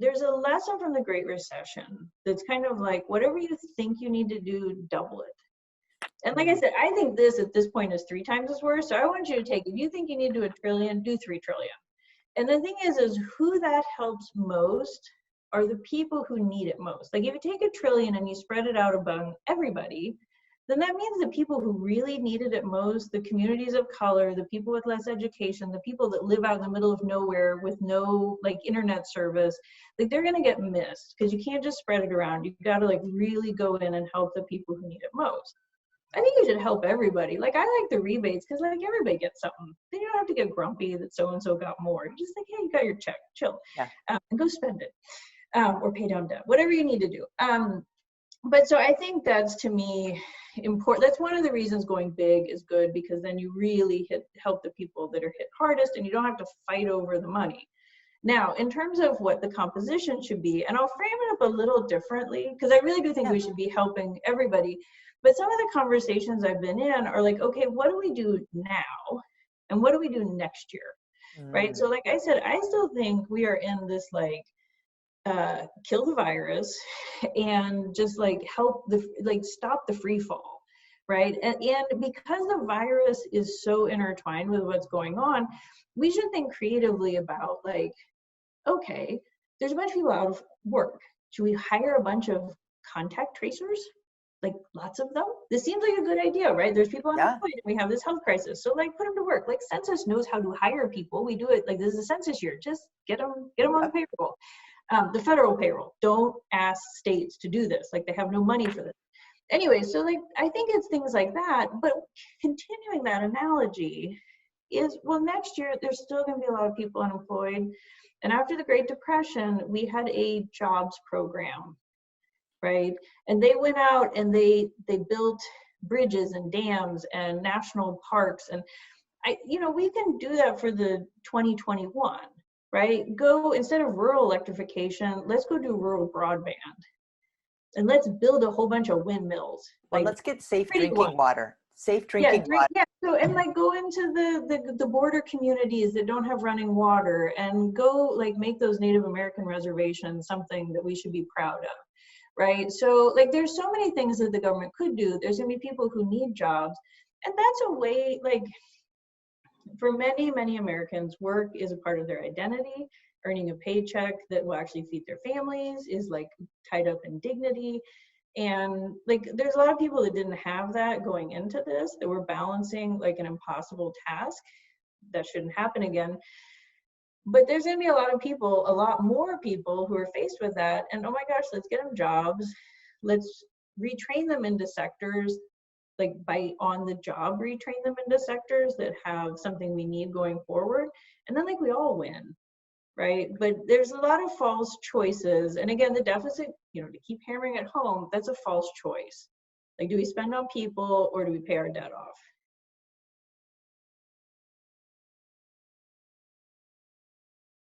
there's a lesson from the Great Recession that's kind of like, whatever you think you need to do, double it. And like I said, I think this at this point is 3 times as worse. So I want you to take, if you think you need to do $1 trillion, do 3 trillion. And the thing is who that helps most are the people who need it most. Like if you take $1 trillion and you spread it out among everybody, then that means the people who really needed it most, the communities of color, the people with less education, the people that live out in the middle of nowhere with no like internet service, like they're gonna get missed because you can't just spread it around. You gotta like really go in and help the people who need it most. I think you should help everybody. Like I like the rebates because like everybody gets something. Then you don't have to get grumpy that so-and-so got more. You just think, hey, you got your check, chill, and go spend it or pay down debt, whatever you need to do. But so I think that's to me important. That's one of the reasons going big is good, because then you really help the people that are hit hardest and you don't have to fight over the money. Now, in terms of what the composition should be, and I'll frame it up a little differently because I really do think we should be helping everybody. But some of the conversations I've been in are like, okay, what do we do now? And what do we do next year? Right? So like I said, I still think we are in this like, kill the virus and just like help stop the free fall, right? And because the virus is so intertwined with what's going on, we should think creatively about like, okay, there's a bunch of people out of work. Should we hire a bunch of contact tracers? Like lots of them? This seems like a good idea, right? There's people unemployed and we have this health crisis. So like put them to work. Like census knows how to hire people. We do it like this is a census year. Just get them on the payroll. The federal payroll. Don't ask states to do this. Like they have no money for this. Anyway, so like I think it's things like that. But continuing that analogy is, well, next year there's still going to be a lot of people unemployed. And after the Great Depression, we had a jobs program, right? And they went out and they built bridges and dams and national parks. And we can do that for the 2021. Right? Go, instead of rural electrification, let's go do rural broadband. And let's build a whole bunch of windmills. Well, let's get safe drinking water. Safe drinking water. Yeah. So, and like go into the border communities that don't have running water and go like make those Native American reservations something that we should be proud of. Right? So like there's so many things that the government could do. There's gonna be people who need jobs. And that's a way, like, for many, many Americans, work is a part of their identity. Earning a paycheck that will actually feed their families is like tied up in dignity. And like, there's a lot of people that didn't have that going into this, that were balancing like an impossible task. That shouldn't happen again. But there's gonna be a lot more people who are faced with that. And oh my gosh, let's get them jobs. Let's retrain them into sectors, like by on the job, retrain them into sectors that have something we need going forward. And then like we all win, right? But there's a lot of false choices. And again, the deficit, to keep hammering at home, that's a false choice. Like, do we spend on people or do we pay our debt off?